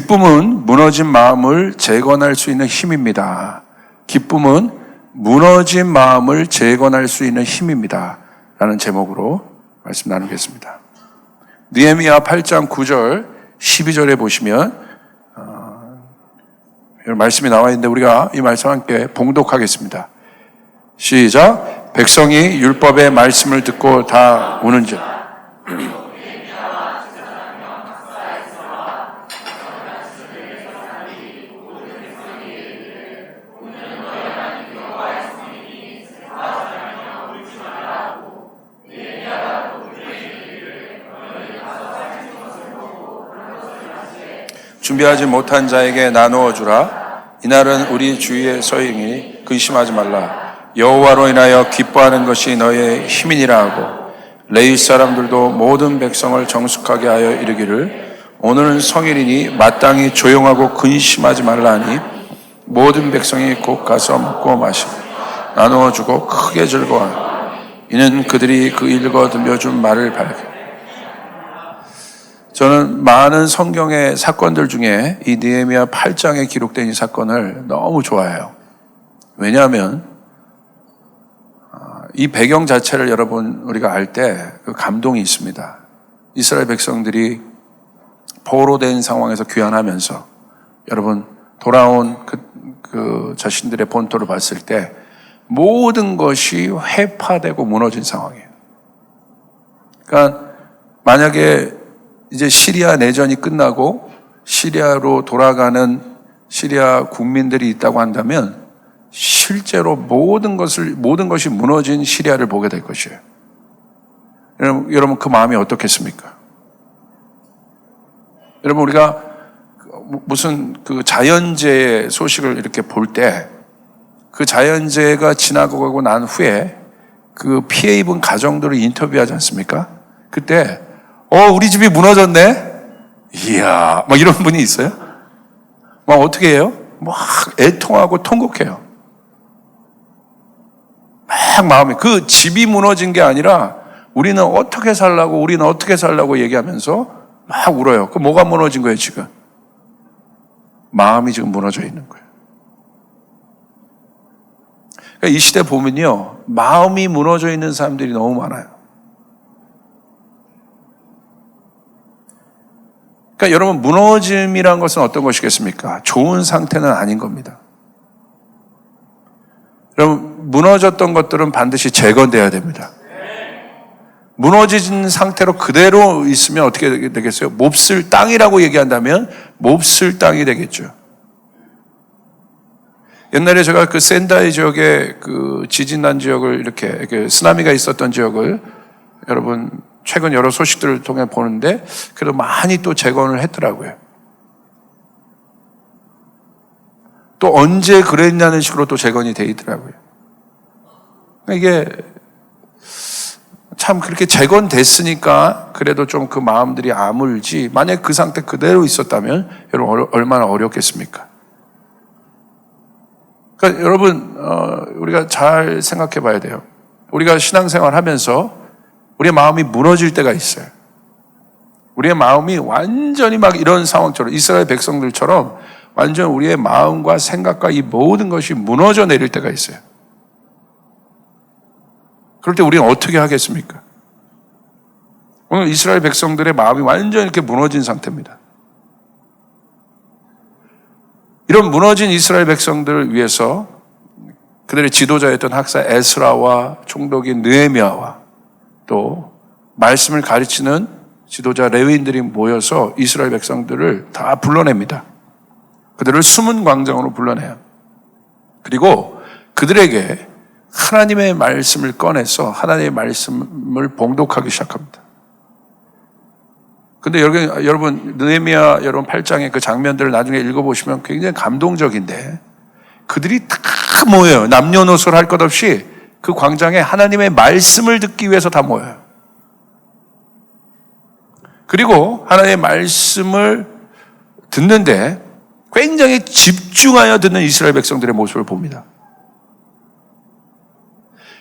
기쁨은 무너진 마음을 재건할 수 있는 힘입니다. 기쁨은 무너진 마음을 재건할 수 있는 힘입니다. 라는 제목으로 말씀 나누겠습니다. 느헤미야 8장 9절 12절에 보시면 말씀이 나와 있는데 우리가 이 말씀 함께 봉독하겠습니다. 시작. 백성이 율법의 말씀을 듣고 다 우는즉 준비하지 못한 자에게 나누어 주라. 이날은 우리 주위에 서행이 근심하지 말라. 여호와로 인하여 기뻐하는 것이 너의 힘이니라 하고 레위 사람들도 모든 백성을 정숙하게 하여 이르기를 오늘은 성일이니 마땅히 조용하고 근심하지 말라 하니 모든 백성이 곧 가서 먹고 마시고 나누어 주고 크게 즐거워하라. 이는 그들이 그 읽어 들려준 말을 발견. 저는 많은 성경의 사건들 중에 이 느헤미야 8장에 기록된 이 사건을 너무 좋아해요. 왜냐하면 이 배경 자체를 여러분 우리가 알 때 그 감동이 있습니다. 이스라엘 백성들이 포로된 상황에서 귀환하면서 여러분 돌아온 그 자신들의 본토를 봤을 때 모든 것이 회파되고 무너진 상황이에요. 그러니까 만약에 이제 시리아 내전이 끝나고 시리아로 돌아가는 시리아 국민들이 있다고 한다면 실제로 모든 것이 무너진 시리아를 보게 될 것이에요. 여러분 그 마음이 어떻겠습니까? 여러분 우리가 무슨 그 자연재해 소식을 이렇게 볼 때 그 자연재해가 지나고 가고 난 후에 그 피해 입은 가정들을 인터뷰하지 않습니까? 그때 우리 집이 무너졌네? 이야, 막 이런 분이 있어요? 막 어떻게 해요? 막 애통하고 통곡해요. 막 마음이, 그 집이 무너진 게 아니라 우리는 어떻게 살라고 얘기하면서 막 울어요. 그 뭐가 무너진 거예요, 지금? 마음이 지금 무너져 있는 거예요. 그러니까 이 시대 보면요, 마음이 무너져 있는 사람들이 너무 많아요. 그러니까 여러분 무너짐이란 것은 어떤 것이겠습니까? 좋은 상태는 아닌 겁니다. 여러분 무너졌던 것들은 반드시 재건돼야 됩니다. 무너진 상태로 그대로 있으면 어떻게 되겠어요? 몹쓸 땅이라고 얘기한다면 몹쓸 땅이 되겠죠. 옛날에 제가 그 센다이 지역에 그 지진 난 지역을 이렇게 쓰나미가 있었던 지역을 여러분 최근 여러 소식들을 통해 보는데 그래도 많이 또 재건을 했더라고요. 또 언제 그랬냐는 식으로 또 재건이 돼 있더라고요. 이게 참 그렇게 재건됐으니까 그래도 좀 그 마음들이 아물지 만약 그 상태 그대로 있었다면 여러분 얼마나 어렵겠습니까? 그러니까 여러분 우리가 잘 생각해 봐야 돼요. 우리가 신앙생활 하면서 우리의 마음이 무너질 때가 있어요. 우리의 마음이 완전히 막 이런 상황처럼 이스라엘 백성들처럼 완전 우리의 마음과 생각과 이 모든 것이 무너져 내릴 때가 있어요. 그럴 때 우리는 어떻게 하겠습니까? 오늘 이스라엘 백성들의 마음이 완전히 이렇게 무너진 상태입니다. 이런 무너진 이스라엘 백성들을 위해서 그들의 지도자였던 학사 에스라와 총독인 느헤미야와 또 말씀을 가르치는 지도자 레위인들이 모여서 이스라엘 백성들을 다 불러냅니다. 그들을 숨은 광장으로 불러내요. 그리고 그들에게 하나님의 말씀을 꺼내서 하나님의 말씀을 봉독하기 시작합니다. 근데 여러분 느헤미야 여러분 8장의 그 장면들을 나중에 읽어보시면 굉장히 감동적인데 그들이 다 모여요. 남녀노소를 할 것 없이 그 광장에 하나님의 말씀을 듣기 위해서 다 모여요. 그리고 하나님의 말씀을 듣는데 굉장히 집중하여 듣는 이스라엘 백성들의 모습을 봅니다.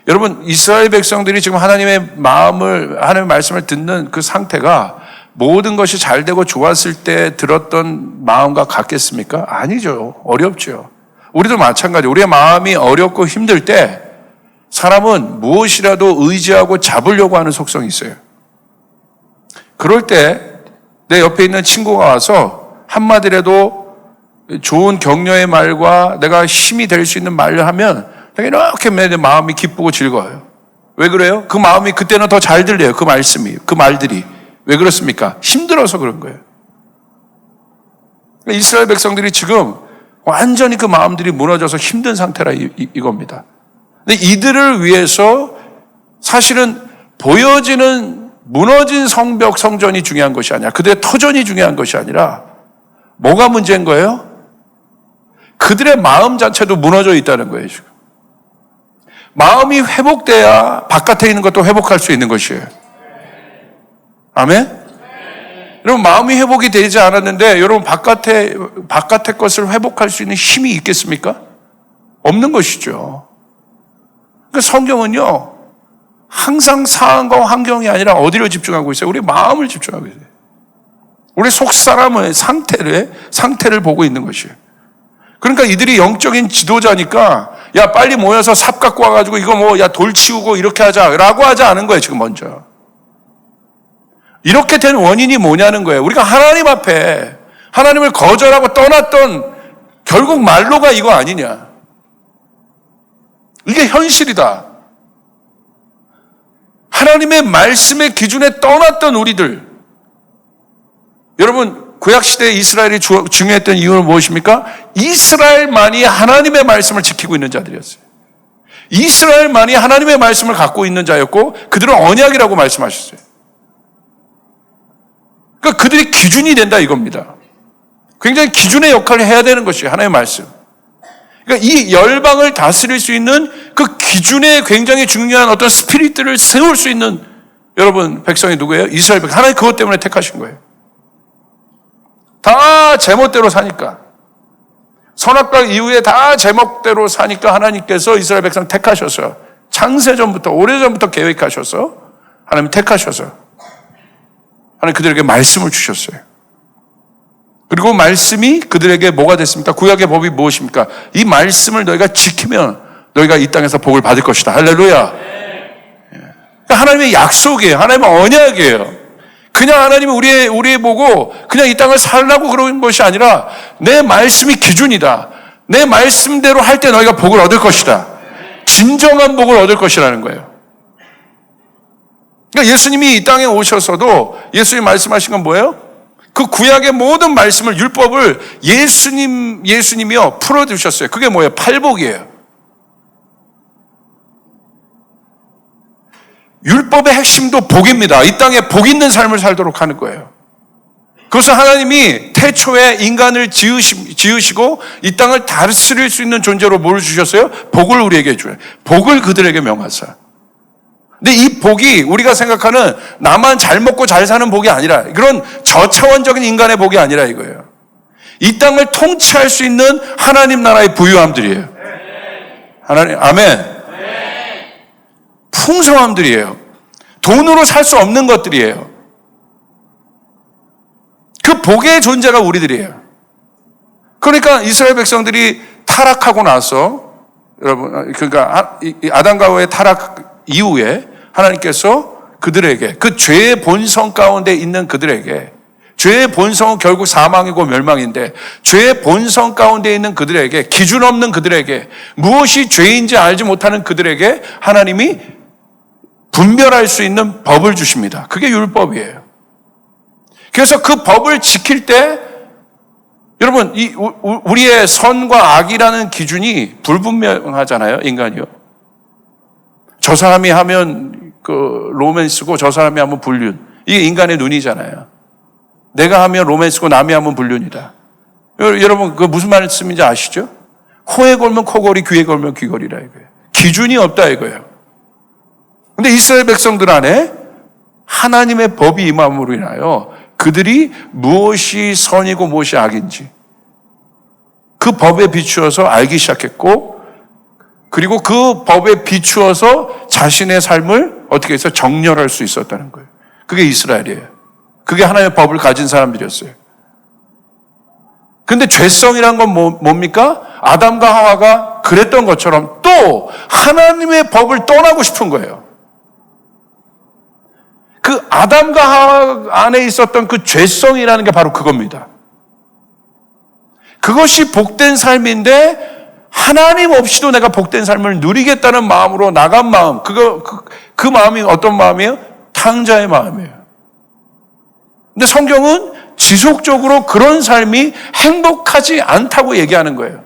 여러분 이스라엘 백성들이 지금 하나님의 말씀을 듣는 그 상태가 모든 것이 잘 되고 좋았을 때 들었던 마음과 같겠습니까? 아니죠. 어렵죠. 우리도 마찬가지. 우리의 마음이 어렵고 힘들 때 사람은 무엇이라도 의지하고 잡으려고 하는 속성이 있어요. 그럴 때 내 옆에 있는 친구가 와서 한마디라도 좋은 격려의 말과 내가 힘이 될 수 있는 말을 하면 이렇게 내 마음이 기쁘고 즐거워요. 왜 그래요? 그 마음이 그때는 더 잘 들려요. 그 말씀이, 그 말들이. 왜 그렇습니까? 힘들어서 그런 거예요. 이스라엘 백성들이 지금 완전히 그 마음들이 무너져서 힘든 상태라 이겁니다. 근데 이들을 위해서 사실은 보여지는 무너진 성벽, 성전이 중요한 것이 아니라 그들의 터전이 중요한 것이 아니라 뭐가 문제인 거예요? 그들의 마음 자체도 무너져 있다는 거예요, 지금. 마음이 회복돼야 바깥에 있는 것도 회복할 수 있는 것이에요. 아멘? 여러분, 마음이 회복이 되지 않았는데 여러분 바깥의 것을 회복할 수 있는 힘이 있겠습니까? 없는 것이죠. 그러니까 성경은요, 항상 상황과 환경이 아니라 어디로 집중하고 있어요? 우리 마음을 집중하고 있어요. 우리 속 사람의 상태를 보고 있는 것이에요. 그러니까 이들이 영적인 지도자니까 야 빨리 모여서 삽 갖고 와가지고 이거 뭐 야 돌 치우고 이렇게 하자라고 하지 않은 거예요. 지금 먼저. 이렇게 된 원인이 뭐냐는 거예요. 우리가 하나님 앞에 하나님을 거절하고 떠났던 결국 말로가 이거 아니냐. 이게 현실이다. 하나님의 말씀의 기준에 떠났던 우리들. 여러분, 구약시대에 이스라엘이 중요했던 이유는 무엇입니까? 이스라엘만이 하나님의 말씀을 지키고 있는 자들이었어요. 이스라엘만이 하나님의 말씀을 갖고 있는 자였고 그들은 언약이라고 말씀하셨어요. 그러니까 그들이 기준이 된다 이겁니다. 굉장히 기준의 역할을 해야 되는 것이에요. 하나님의 말씀. 그러니까 이 열방을 다스릴 수 있는 그 기준에 굉장히 중요한 어떤 스피릿들을 세울 수 있는 여러분 백성이 누구예요? 이스라엘 백성. 하나님 그것 때문에 택하신 거예요. 다 제멋대로 사니까. 선악과 이후에 다 제멋대로 사니까 하나님께서 이스라엘 백성 택하셔서 창세전부터 오래전부터 계획하셔서 하나님 택하셔서 하나님 그들에게 말씀을 주셨어요. 그리고 말씀이 그들에게 뭐가 됐습니까? 구약의 법이 무엇입니까? 이 말씀을 너희가 지키면 너희가 이 땅에서 복을 받을 것이다. 할렐루야. 하나님의 약속이에요. 하나님의 언약이에요. 그냥 하나님이 우리 보고 그냥 이 땅을 살라고 그러는 것이 아니라 내 말씀이 기준이다. 내 말씀대로 할 때 너희가 복을 얻을 것이다. 진정한 복을 얻을 것이라는 거예요. 그러니까 예수님이 이 땅에 오셔서도 예수님 말씀하신 건 뭐예요? 그 구약의 모든 말씀을 율법을 예수님이요 풀어주셨어요. 그게 뭐예요? 팔복이에요. 율법의 핵심도 복입니다. 이 땅에 복 있는 삶을 살도록 하는 거예요. 그것은 하나님이 태초에 인간을 지으시고 이 땅을 다스릴 수 있는 존재로 뭘 주셨어요? 복을 우리에게 줘요. 복을 그들에게 명하사. 근데 이 복이 우리가 생각하는 나만 잘 먹고 잘 사는 복이 아니라 그런 저차원적인 인간의 복이 아니라 이거예요. 이 땅을 통치할 수 있는 하나님 나라의 부유함들이에요. 하나님, 아멘. 풍성함들이에요. 돈으로 살 수 없는 것들이에요. 그 복의 존재가 우리들이에요. 그러니까 이스라엘 백성들이 타락하고 나서 여러분, 그러니까 아담과 하와의 타락 이후에 하나님께서 그들에게 그 죄의 본성 가운데 있는 그들에게 죄의 본성은 결국 사망이고 멸망인데 죄의 본성 가운데 있는 그들에게 기준 없는 그들에게 무엇이 죄인지 알지 못하는 그들에게 하나님이 분별할 수 있는 법을 주십니다. 그게 율법이에요. 그래서 그 법을 지킬 때 여러분 우리의 선과 악이라는 기준이 불분명하잖아요. 인간이요. 저 사람이 하면 그 로맨스고 저 사람이 하면 불륜. 이게 인간의 눈이잖아요. 내가 하면 로맨스고 남이 하면 불륜이다. 여러분 그 무슨 말씀인지 아시죠? 코에 걸면 코걸이, 귀에 걸면 귀걸이라 이거예요. 기준이 없다 이거예요. 근데 이스라엘 백성들 안에 하나님의 법이 임함으로 인하여 그들이 무엇이 선이고 무엇이 악인지 그 법에 비추어서 알기 시작했고 그리고 그 법에 비추어서 자신의 삶을 어떻게 해서 정렬할 수 있었다는 거예요. 그게 이스라엘이에요. 그게 하나님의 법을 가진 사람들이었어요. 근데 죄성이란 건 뭡니까? 아담과 하와가 그랬던 것처럼 또 하나님의 법을 떠나고 싶은 거예요. 그 아담과 하와 안에 있었던 그 죄성이라는 게 바로 그겁니다. 그것이 복된 삶인데 하나님 없이도 내가 복된 삶을 누리겠다는 마음으로 나간 마음, 그 마음이 어떤 마음이에요? 탕자의 마음이에요. 근데 성경은 지속적으로 그런 삶이 행복하지 않다고 얘기하는 거예요.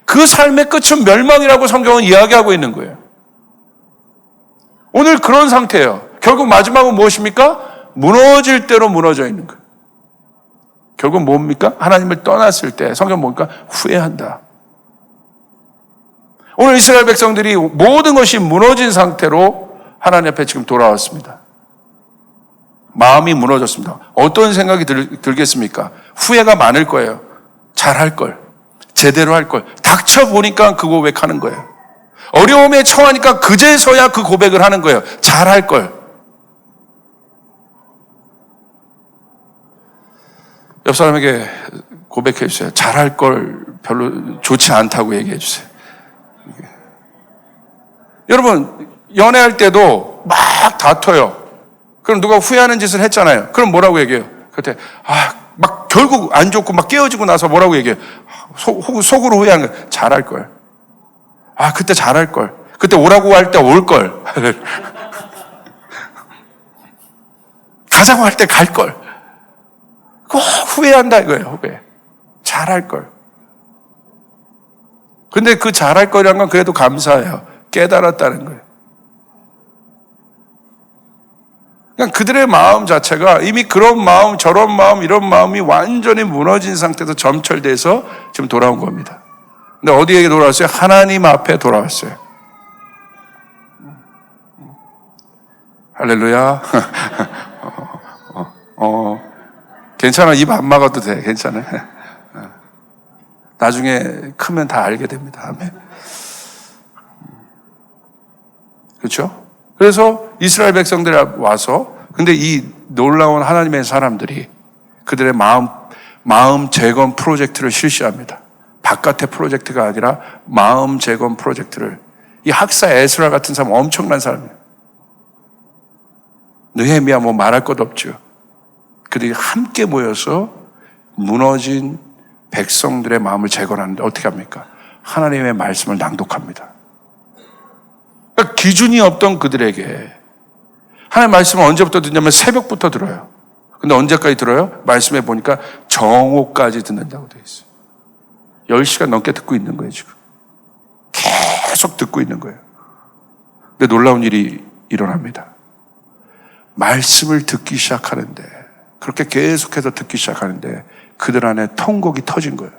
그 삶의 끝은 멸망이라고 성경은 이야기하고 있는 거예요. 오늘 그런 상태예요. 결국 마지막은 무엇입니까? 무너질 대로 무너져 있는 거예요. 결국 뭡니까? 하나님을 떠났을 때 성경 뭡니까? 후회한다. 오늘 이스라엘 백성들이 모든 것이 무너진 상태로 하나님 앞에 지금 돌아왔습니다. 마음이 무너졌습니다. 어떤 생각이 들겠습니까? 후회가 많을 거예요. 잘할 걸, 제대로 할 걸. 닥쳐보니까 그 고백하는 거예요. 어려움에 처하니까 그제서야 그 고백을 하는 거예요. 잘할 걸. 옆 사람에게 고백해 주세요. 잘할 걸 별로 좋지 않다고 얘기해 주세요. 여러분, 연애할 때도 막 다퉈요. 그럼 누가 후회하는 짓을 했잖아요. 그럼 뭐라고 얘기해요? 그때 막 결국 안 좋고 막 깨어지고 나서 뭐라고 얘기해요? 속으로 후회하는 거예요. 잘할 걸. 그때 잘할 걸. 그때 오라고 할 때 올 걸. 가자고 할 때 갈 걸. 꼭 후회한다 이거예요. 후회. 잘할 걸. 근데 그 잘할 거라는 건 그래도 감사해요. 깨달았다는 거예요. 그냥 그들의 마음 자체가 이미 그런 마음, 저런 마음, 이런 마음이 완전히 무너진 상태에서 점철돼서 지금 돌아온 겁니다. 근데 어디에 돌아왔어요? 하나님 앞에 돌아왔어요. 할렐루야. 괜찮아. 입 안 막아도 돼. 괜찮아. 나중에 크면 다 알게 됩니다. 아멘. 그렇죠? 그래서 이스라엘 백성들이 와서 근데 이 놀라운 하나님의 사람들이 그들의 마음 재건 프로젝트를 실시합니다. 바깥의 프로젝트가 아니라 마음 재건 프로젝트를. 이 학사 에스라 같은 사람 엄청난 사람이에요. 느헤미야 뭐 말할 것 없죠. 그들이 함께 모여서 무너진 백성들의 마음을 재건하는데 어떻게 합니까? 하나님의 말씀을 낭독합니다. 그러니까 기준이 없던 그들에게 하나님 말씀은 언제부터 듣냐면 새벽부터 들어요. 근데 언제까지 들어요? 말씀해 보니까 정오까지 듣는다고 되어 있어요. 10시간 넘게 듣고 있는 거예요, 지금. 계속 듣고 있는 거예요. 근데 놀라운 일이 일어납니다. 말씀을 듣기 시작하는데, 그렇게 계속해서 듣기 시작하는데 그들 안에 통곡이 터진 거예요.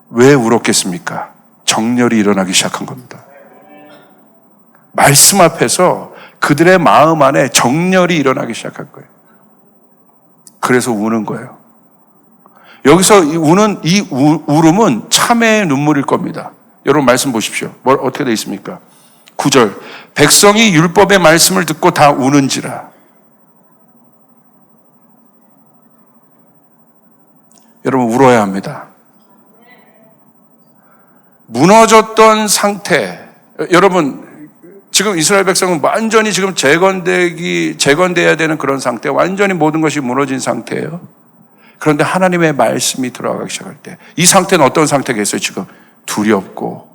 왜 울었겠습니까? 정렬이 일어나기 시작한 겁니다. 말씀 앞에서 그들의 마음 안에 정렬이 일어나기 시작한 거예요. 그래서 우는 거예요. 여기서 우는 이 울음은 참회의 눈물일 겁니다. 여러분 말씀 보십시오. 어떻게 되어 있습니까? 9절. 백성이 율법의 말씀을 듣고 다 우는지라. 여러분 울어야 합니다. 무너졌던 상태. 여러분 지금 이스라엘 백성은 완전히 지금 재건돼야 되는 그런 상태. 완전히 모든 것이 무너진 상태예요. 그런데 하나님의 말씀이 들어가기 시작할 때 이 상태는 어떤 상태겠어요? 지금 두렵고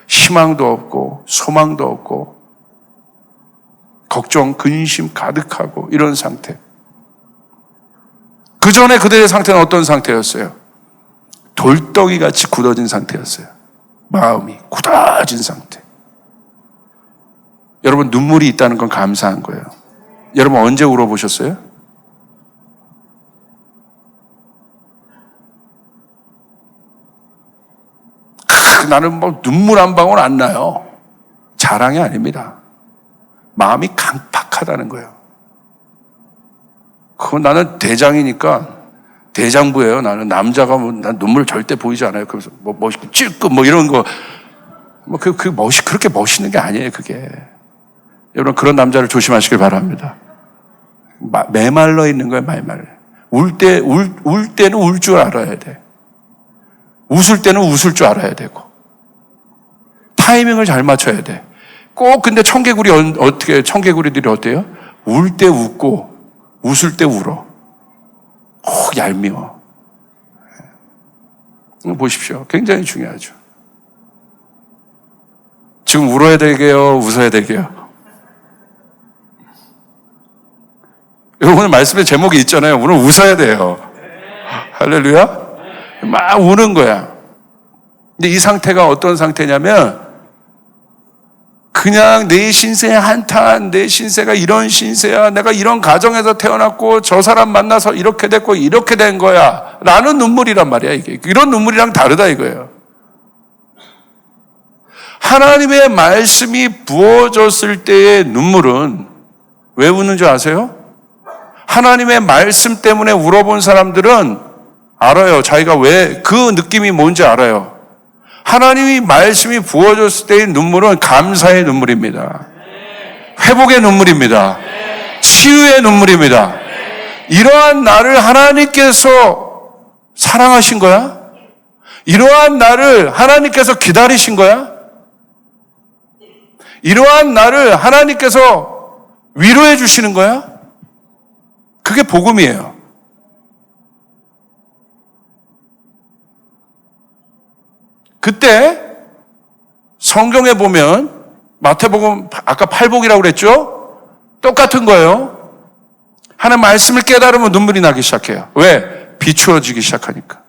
희망도 없고 소망도 없고 걱정, 근심 가득하고 이런 상태. 그 전에 그들의 상태는 어떤 상태였어요? 돌덩이 같이 굳어진 상태였어요. 마음이 굳어진 상태. 여러분 눈물이 있다는 건 감사한 거예요. 여러분 언제 울어보셨어요? 나는 뭐 눈물 한 방울 안 나요. 자랑이 아닙니다. 마음이 강팍하다는 거예요. 그건 나는 대장이니까 대장부예요. 나는 남자가 난 눈물 절대 보이지 않아요. 그래서 뭐 멋있고 찔끔 뭐 이런 거 그렇게 멋있는 게 아니에요. 그게 여러분, 그런 남자를 조심하시길 바랍니다. 메말라 있는 거예요, 메말라. 울 때는 울 줄 알아야 돼. 웃을 때는 웃을 줄 알아야 되고. 타이밍을 잘 맞춰야 돼. 꼭 근데 청개구리들이 어때요? 울 때 웃고, 웃을 때 울어. 꼭 얄미워. 이거 보십시오. 굉장히 중요하죠. 지금 울어야 되게요? 웃어야 되게요? 오늘 말씀의 제목이 있잖아요. 오늘 웃어야 돼요. 할렐루야? 막 우는 거야. 근데 이 상태가 어떤 상태냐면 그냥 내 신세의 한탄, 내 신세가 이런 신세야. 내가 이런 가정에서 태어났고 저 사람 만나서 이렇게 됐고 이렇게 된 거야. 라는 눈물이란 말이야, 이게. 이런 눈물이랑 다르다 이거예요. 하나님의 말씀이 부어졌을 때의 눈물은 왜 우는 줄 아세요? 하나님의 말씀 때문에 울어본 사람들은 알아요. 자기가 왜 그 느낌이 뭔지 알아요. 하나님이 말씀이 부어졌을 때의 눈물은 감사의 눈물입니다. 회복의 눈물입니다. 치유의 눈물입니다. 이러한 나를 하나님께서 사랑하신 거야? 이러한 나를 하나님께서 기다리신 거야? 이러한 나를 하나님께서 위로해 주시는 거야? 그게 복음이에요. 그때 성경에 보면 마태복음 아까 팔복이라고 그랬죠? 똑같은 거예요. 하나님 말씀을 깨달으면 눈물이 나기 시작해요. 왜? 비추어지기 시작하니까.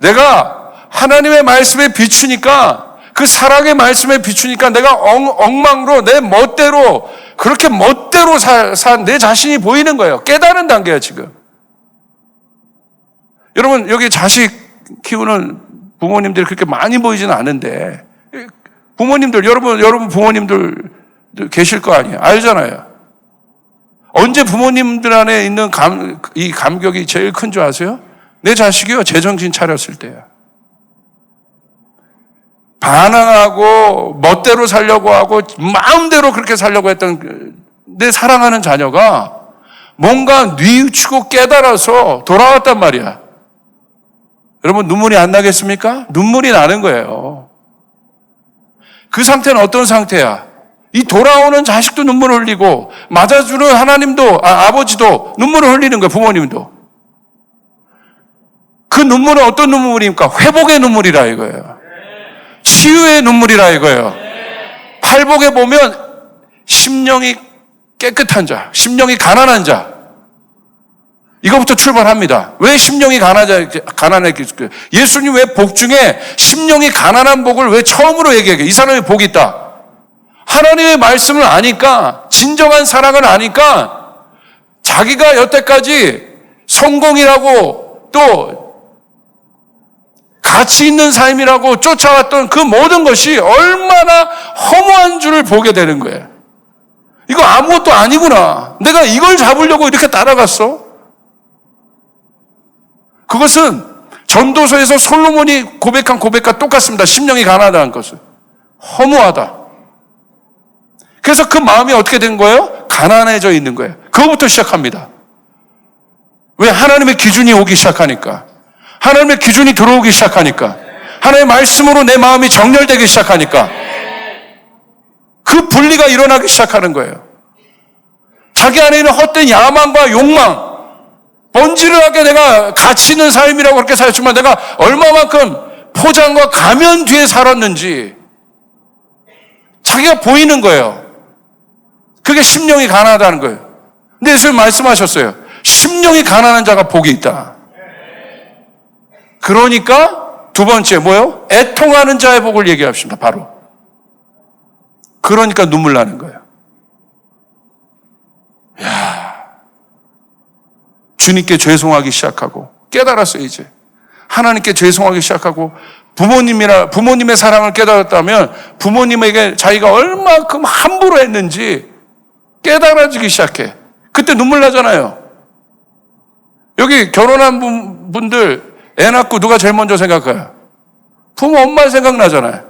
내가 하나님의 말씀에 비추니까 그 사랑의 말씀에 비추니까 내가 엉망으로 내 멋대로 그렇게 멋대로 산 내 자신이 보이는 거예요. 깨달은 단계야 지금. 여러분 여기 자식 키우는 부모님들이 그렇게 많이 보이지는 않은데 부모님들 여러분 부모님들 계실 거 아니에요. 알잖아요. 언제 부모님들 안에 있는 이 감격이 제일 큰 줄 아세요? 내 자식이요 제정신 차렸을 때야. 반항하고 멋대로 살려고 하고 마음대로 그렇게 살려고 했던 내 사랑하는 자녀가 뭔가 뉘우치고 깨달아서 돌아왔단 말이야. 여러분 눈물이 안 나겠습니까? 눈물이 나는 거예요. 그 상태는 어떤 상태야? 이 돌아오는 자식도 눈물을 흘리고 맞아주는 하나님도 아버지도 눈물을 흘리는 거예요. 부모님도. 그 눈물은 어떤 눈물입니까? 회복의 눈물이라 이거예요. 치유의 눈물이라 이거예요. 팔복에 보면 심령이 깨끗한 자, 심령이 가난한 자. 이거부터 출발합니다. 왜 심령이 가난했겠어요? 예수님 왜 복 중에 심령이 가난한 복을 왜 처음으로 얘기해요? 이 사람이 복이 있다. 하나님의 말씀을 아니까, 진정한 사랑을 아니까 자기가 여태까지 성공이라고 또 가치 있는 삶이라고 쫓아왔던 그 모든 것이 얼마나 허무한 줄을 보게 되는 거예요. 이거 아무것도 아니구나. 내가 이걸 잡으려고 이렇게 따라갔어? 그것은 전도서에서 솔로몬이 고백한 고백과 똑같습니다. 심령이 가난하다는 것은. 허무하다. 그래서 그 마음이 어떻게 된 거예요? 가난해져 있는 거예요. 그거부터 시작합니다. 왜? 하나님의 기준이 오기 시작하니까. 하나님의 기준이 들어오기 시작하니까. 하나님의 말씀으로 내 마음이 정렬되기 시작하니까. 그 분리가 일어나기 시작하는 거예요. 자기 안에 있는 헛된 야망과 욕망, 번지르하게 내가 가치 있는 삶이라고 그렇게 살았지만 내가 얼마만큼 포장과 가면 뒤에 살았는지 자기가 보이는 거예요. 그게 심령이 가난하다는 거예요. 근데 예수님 말씀하셨어요. 심령이 가난한 자가 복이 있다. 그러니까 두 번째 뭐예요? 애통하는 자의 복을 얘기합시다. 바로. 그러니까 눈물 나는 거예요. 주님께 죄송하기 시작하고 깨달았어요. 이제 하나님께 죄송하기 시작하고 부모님의 사랑을 깨달았다면 부모님에게 자기가 얼마큼 함부로 했는지 깨달아지기 시작해. 그때 눈물 나잖아요. 여기 결혼한 분들 애 낳고 누가 제일 먼저 생각해요? 부모 엄마 생각나잖아요.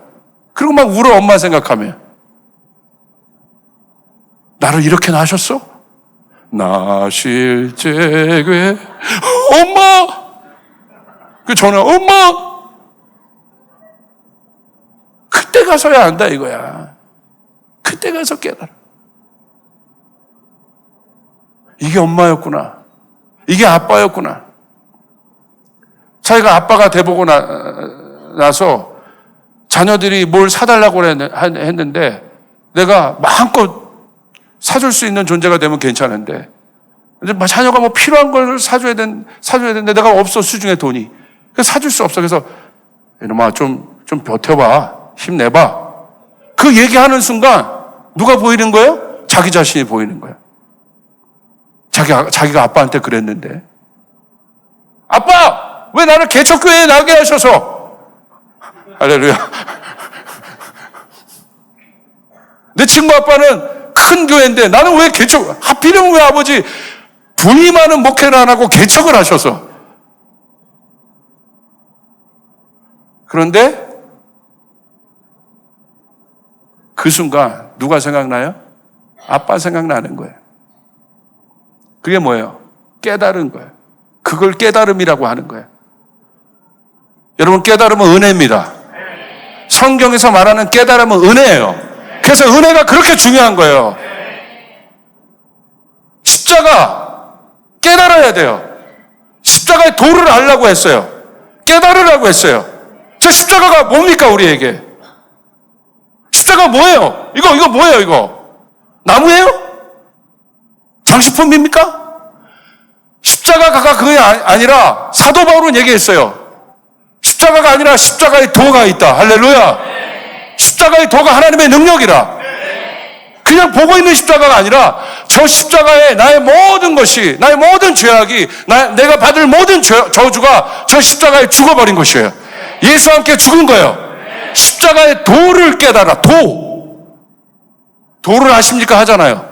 그리고 막 울어 엄마 생각하면. 나를 이렇게 낳으셨어? 나 실제괴 엄마! 그 전화 엄마! 그때 가서야 안다 이거야. 그때 가서 깨달아. 이게 엄마였구나. 이게 아빠였구나. 자기가 아빠가 돼보고 나서 자녀들이 뭘 사달라고 했는데 내가 마음껏 사줄 수 있는 존재가 되면 괜찮은데 근데 자녀가 뭐 필요한 걸 사줘야 되는데 내가 없어 수중에 돈이. 그래서 사줄 수 없어. 그래서 이놈아 좀 버텨봐. 힘내봐. 그 얘기하는 순간 누가 보이는 거예요? 자기 자신이 보이는 거예요. 자기가 아빠한테 그랬는데 아빠! 왜 나를 개척교회에 나게 하셔서 할렐루야. 내 친구 아빠는 큰 교회인데 나는 왜 하필이면 왜 아버지 부임하는 목회를 안 하고 개척을 하셔서. 그런데 그 순간 누가 생각나요? 아빠 생각나는 거예요. 그게 뭐예요? 깨달은 거예요. 그걸 깨달음이라고 하는 거예요. 여러분, 깨달음은 은혜입니다. 성경에서 말하는 깨달음은 은혜예요. 그래서 은혜가 그렇게 중요한 거예요. 십자가 깨달아야 돼요. 십자가의 도를 알라고 했어요. 깨달으라고 했어요. 저 십자가가 뭡니까 우리에게? 십자가 뭐예요? 이거 뭐예요 이거? 나무예요? 장식품입니까? 십자가가 그게 아니라 사도 바울은 얘기했어요. 십자가가 아니라 십자가의 도가 있다. 할렐루야. 십자가의 도가 하나님의 능력이라. 그냥 보고 있는 십자가가 아니라 저 십자가에 나의 모든 것이, 나의 모든 죄악이, 내가 받을 모든 저주가 저 십자가에 죽어버린 것이에요. 예수와 함께 죽은 거예요. 십자가의 도를 깨달아. 도를 아십니까? 하잖아요.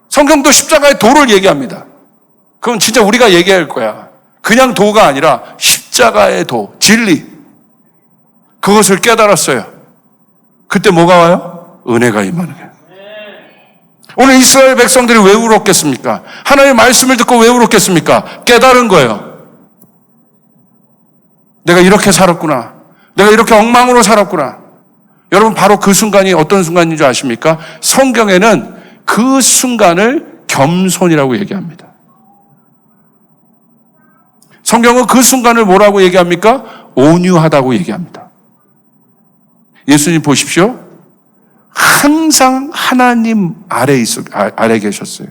성경도 십자가의 도를 얘기합니다. 그건 진짜 우리가 얘기할 거야. 그냥 도가 아니라 십자가의 도, 진리. 그것을 깨달았어요. 그때 뭐가 와요? 은혜가 임하는 거예요. 오늘 이스라엘 백성들이 왜 울었겠습니까? 하나님의 말씀을 듣고 왜 울었겠습니까? 깨달은 거예요. 내가 이렇게 살았구나. 내가 이렇게 엉망으로 살았구나. 여러분, 바로 그 순간이 어떤 순간인 줄 아십니까? 성경에는 그 순간을 겸손이라고 얘기합니다. 성경은 그 순간을 뭐라고 얘기합니까? 온유하다고 얘기합니다. 예수님 보십시오. 항상 하나님 아래 계셨어요.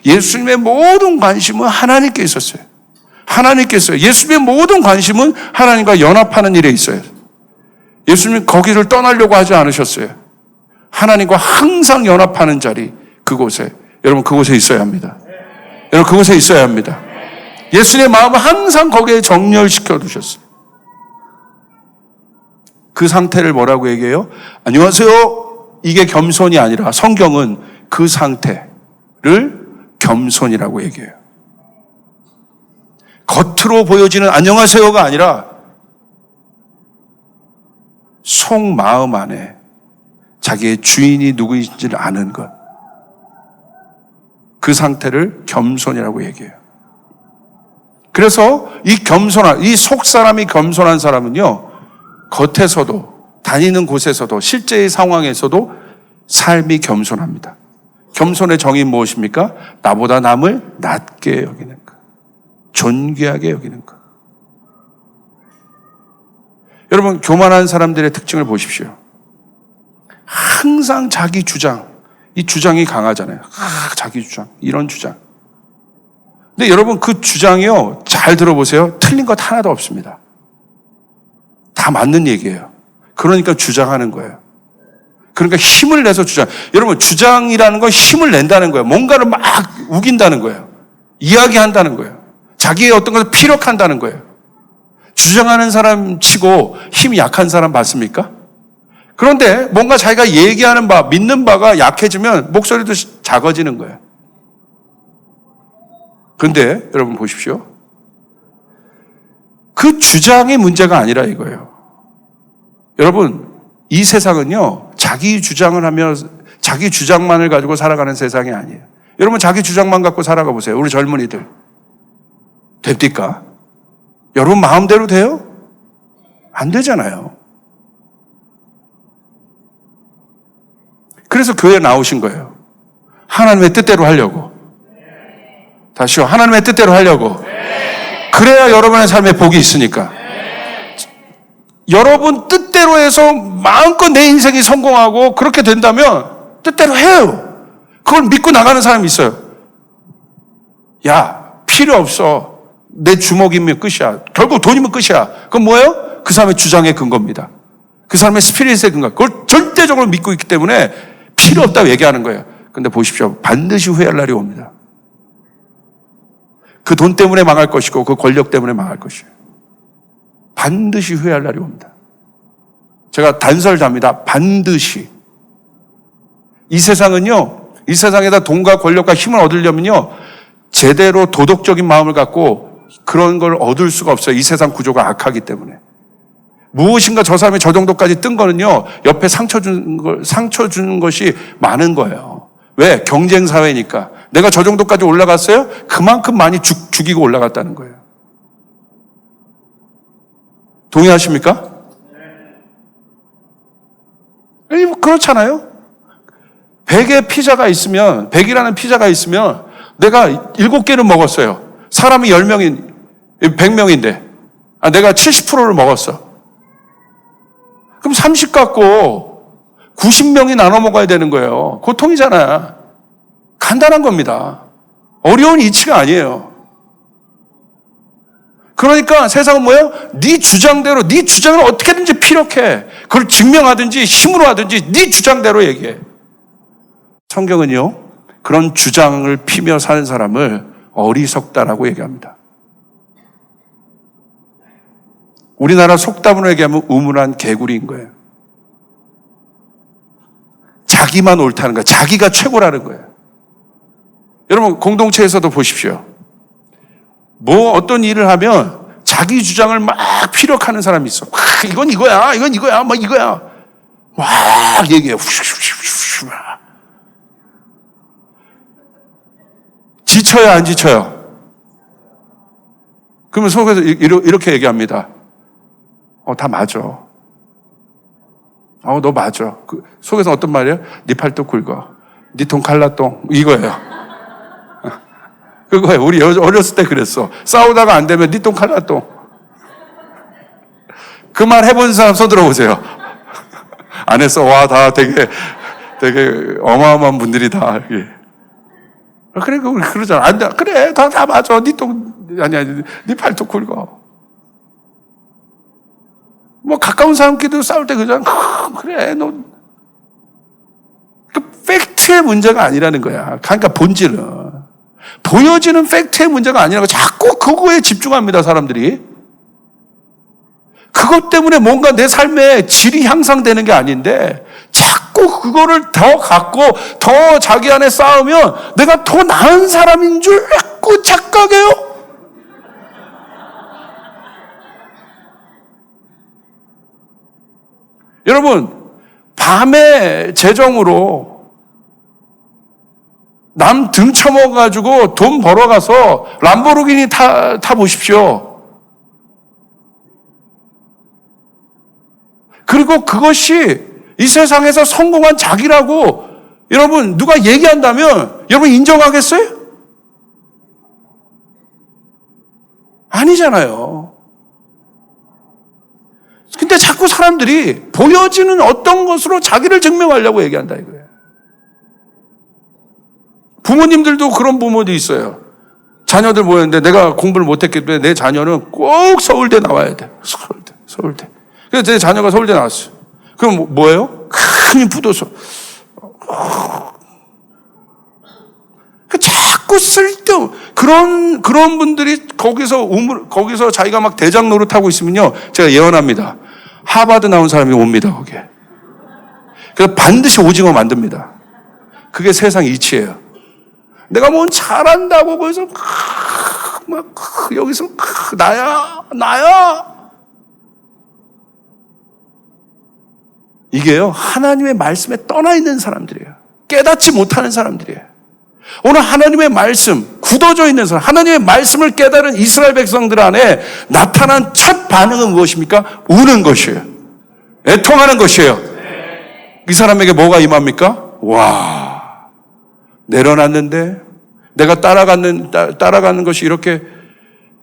예수님의 모든 관심은 하나님께 있었어요. 하나님께 있어요. 예수님의 모든 관심은 하나님과 연합하는 일에 있어요. 예수님은 거기를 떠나려고 하지 않으셨어요. 하나님과 항상 연합하는 자리, 그곳에. 여러분, 그곳에 있어야 합니다. 여러분, 그곳에 있어야 합니다. 예수님의 마음을 항상 거기에 정렬시켜 두셨어요. 그 상태를 뭐라고 얘기해요? 안녕하세요. 이게 겸손이 아니라 성경은 그 상태를 겸손이라고 얘기해요. 겉으로 보여지는 안녕하세요가 아니라 속마음 안에 자기의 주인이 누구인지를 아는 것. 그 상태를 겸손이라고 얘기해요. 그래서 이 속사람이 겸손한 사람은요, 겉에서도, 다니는 곳에서도, 실제의 상황에서도 삶이 겸손합니다. 겸손의 정의는 무엇입니까? 나보다 남을 낮게 여기는 것, 존귀하게 여기는 것. 여러분, 교만한 사람들의 특징을 보십시오. 항상 자기 주장, 이 주장이 강하잖아요. 자기 주장, 이런 주장. 근데 여러분, 그 주장이요, 잘 들어보세요. 틀린 것 하나도 없습니다. 다 맞는 얘기예요. 그러니까 주장하는 거예요. 그러니까 힘을 내서 주장. 여러분, 주장이라는 건 힘을 낸다는 거예요. 뭔가를 막 우긴다는 거예요. 이야기한다는 거예요. 자기의 어떤 것을 피력한다는 거예요. 주장하는 사람 치고 힘이 약한 사람 봤습니까? 그런데 뭔가 자기가 얘기하는 바, 믿는 바가 약해지면 목소리도 작아지는 거예요. 그런데 여러분 보십시오. 그 주장이 문제가 아니라 이거예요. 여러분, 이 세상은요, 자기 주장을 하며 자기 주장만을 가지고 살아가는 세상이 아니에요. 여러분, 자기 주장만 갖고 살아가 보세요. 우리 젊은이들. 됩니까? 여러분 마음대로 돼요? 안 되잖아요. 그래서 교회에 나오신 거예요. 하나님의 뜻대로 하려고. 다시요. 하나님의 뜻대로 하려고. 그래야 여러분의 삶에 복이 있으니까. 여러분 뜻대로 해서 마음껏 내 인생이 성공하고 그렇게 된다면 뜻대로 해요. 그걸 믿고 나가는 사람이 있어요. 야, 필요 없어. 내 주먹이면 끝이야. 결국 돈이면 끝이야. 그건 뭐예요? 그 사람의 주장의 근거입니다. 그 사람의 스피릿의 근거. 그걸 절대적으로 믿고 있기 때문에 필요 없다고 얘기하는 거예요. 근데 보십시오. 반드시 후회할 날이 옵니다. 그 돈 때문에 망할 것이고 그 권력 때문에 망할 것이에요. 반드시 후회할 날이 옵니다. 제가 단설답니다. 반드시. 이 세상은요, 이 세상에다 돈과 권력과 힘을 얻으려면요, 제대로 도덕적인 마음을 갖고 그런 걸 얻을 수가 없어요. 이 세상 구조가 악하기 때문에. 무엇인가 저 사람이 저 정도까지 뜬 거는요, 옆에 상처 주는 것이 많은 거예요. 왜? 경쟁 사회니까. 내가 저 정도까지 올라갔어요? 그만큼 많이 죽이고 올라갔다는 거예요. 동의하십니까? 아니, 뭐 그렇잖아요. 100의 피자가 있으면, 100이라는 피자가 있으면 내가 7개를 먹었어요. 사람이 10명인, 100명인데 내가 70%를 먹었어. 그럼 30 갖고 90명이 나눠 먹어야 되는 거예요. 고통이잖아. 간단한 겁니다. 어려운 이치가 아니에요. 그러니까 세상은 뭐예요? 네 주장대로, 네 주장을 어떻게든지 피력해. 그걸 증명하든지 힘으로 하든지 네 주장대로 얘기해. 성경은요, 그런 주장을 피며 사는 사람을 어리석다라고 얘기합니다. 우리나라 속담으로 얘기하면 우물한 개구리인 거예요. 자기만 옳다는 거예요. 자기가 최고라는 거예요. 여러분, 공동체에서도 보십시오. 뭐 어떤 일을 하면 자기 주장을 막 피력하는 사람이 있어. 이건 이거야, 이건 이거야, 뭐 이거야. 막 얘기해. 지쳐야 안 지쳐요? 그러면 속에서 이렇게 얘기합니다. 다 맞아. 너 맞아. 속에서 어떤 말이에요? 네 팔뚝 굵어. 네 통 칼라똥. 이거예요. 그거예요. 우리 어렸을 때 그랬어. 싸우다가 안 되면 네 똥 칼라똥. 그 말 해본 사람 손 들어보세요. 안 했어. 와, 다 되게 어마어마한 분들이다. 그래, 우리 그러잖아. 안 돼. 그래, 다 맞아. 네 똥, 아니야. 네 팔뚝 굵어. 뭐, 가까운 사람끼리도 싸울 때 그러잖아. 그래, 너. 그 팩트의 문제가 아니라는 거야. 그러니까 본질은. 보여지는 팩트의 문제가 아니라고 자꾸 그거에 집중합니다, 사람들이. 그것 때문에 뭔가 내 삶의 질이 향상되는 게 아닌데, 자꾸 그거를 더 갖고 더 자기 안에 쌓으면 내가 더 나은 사람인 줄 자꾸 착각해요. 여러분, 밤에 재정으로 남 등 쳐먹어가지고 돈 벌어가서 람보르기니 타 보십시오. 그리고 그것이 이 세상에서 성공한 자기라고 여러분 누가 얘기한다면 여러분 인정하겠어요? 아니잖아요. 근데 자꾸 사람들이 보여지는 어떤 것으로 자기를 증명하려고 얘기한다 이거예요. 부모님들도 그런 부모도 있어요. 자녀들 모였는데 내가 공부를 못했기 때문에 내 자녀는 꼭 서울대 나와야 돼. 서울대. 그래서 제 자녀가 서울대 나왔어요. 그럼 뭐예요? 큰 부도서. 자꾸 쓸데없는 그런 분들이 거기서 자기가 막 대장 노릇하고 있으면요, 제가 예언합니다. 하버드 나온 사람이 옵니다 거기에. 그래서 반드시 오징어 만듭니다. 그게 세상 이치예요. 내가 뭐 잘한다고 거기서 막 여기서 나야. 이게요, 하나님의 말씀에 떠나 있는 사람들이에요. 깨닫지 못하는 사람들이에요. 오늘 하나님의 말씀, 굳어져 있는 사람, 하나님의 말씀을 깨달은 이스라엘 백성들 안에 나타난 첫 반응은 무엇입니까? 우는 것이에요. 애통하는 것이에요. 이 사람에게 뭐가 임합니까? 와, 내려놨는데 내가 따라가는 것이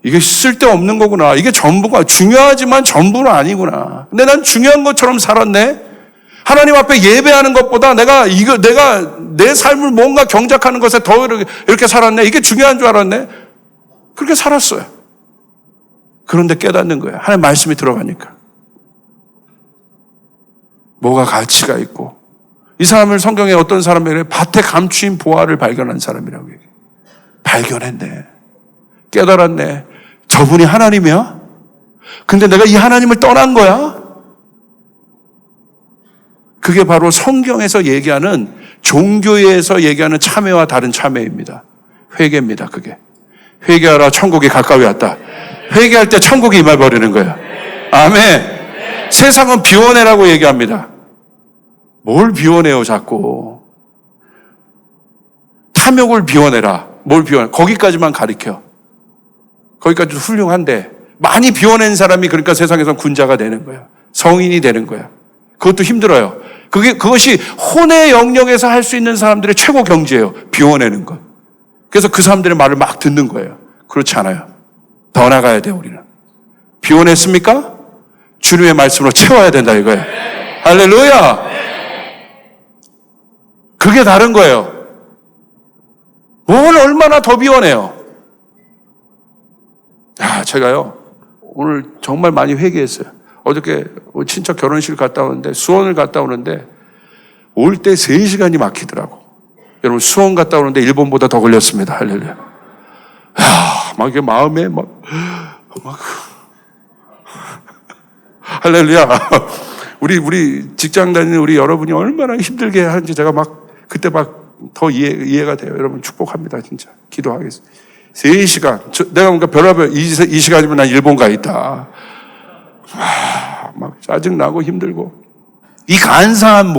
이게 쓸데없는 거구나. 이게 전부가, 중요하지만 전부는 아니구나. 근데 난 중요한 것처럼 살았네? 하나님 앞에 예배하는 것보다 내가 내 삶을 뭔가 경작하는 것에 더 이렇게 살았네? 이게 중요한 줄 알았네? 그렇게 살았어요. 그런데 깨닫는 거예요. 하나님 말씀이 들어가니까. 뭐가 가치가 있고. 이 사람을 성경에 어떤 사람에게 밭에 감추인 보화를 발견한 사람이라고 얘기해요. 발견했네. 깨달았네. 저분이 하나님이야? 근데 내가 이 하나님을 떠난 거야? 그게 바로 성경에서 얘기하는, 종교에서 얘기하는 참회와 다른 참회입니다. 회개입니다, 그게. 회개하라, 천국이 가까이 왔다. 회개할 때 천국이 임해버리는 거예요. 아멘. 세상은 비워내라고 얘기합니다. 뭘 비워내요, 자꾸. 탐욕을 비워내라. 뭘 비워내? 거기까지만 가리켜. 거기까지도 훌륭한데, 많이 비워낸 사람이 그러니까 세상에선 군자가 되는 거예요. 성인이 되는 거예요. 그것도 힘들어요. 그것이 혼의 영역에서 할 수 있는 사람들의 최고 경지예요. 비워내는 것. 그래서 그 사람들의 말을 막 듣는 거예요. 그렇지 않아요. 더 나가야 돼요, 우리는. 비워냈습니까? 주님의 말씀으로 채워야 된다, 이거예요. 할렐루야! 그게 다른 거예요. 뭘 얼마나 더 비워내요? 제가요, 오늘 정말 많이 회개했어요. 어저께 친척 결혼식 갔다 오는데, 수원을 갔다 오는데, 올 때 3시간이 막히더라고. 여러분, 수원 갔다 오는데 일본보다 더 걸렸습니다. 할렐루야. 막 이게 마음에 할렐루야. 우리 직장 다니는 우리 여러분이 얼마나 힘들게 하는지 제가 그때 더 이해가 돼요. 여러분 축복합니다, 진짜. 기도하겠습니다. 3시간. 내가 그러니까 별하별 이 시간이면 난 일본 가 있다. 막 짜증나고 힘들고. 이 간사한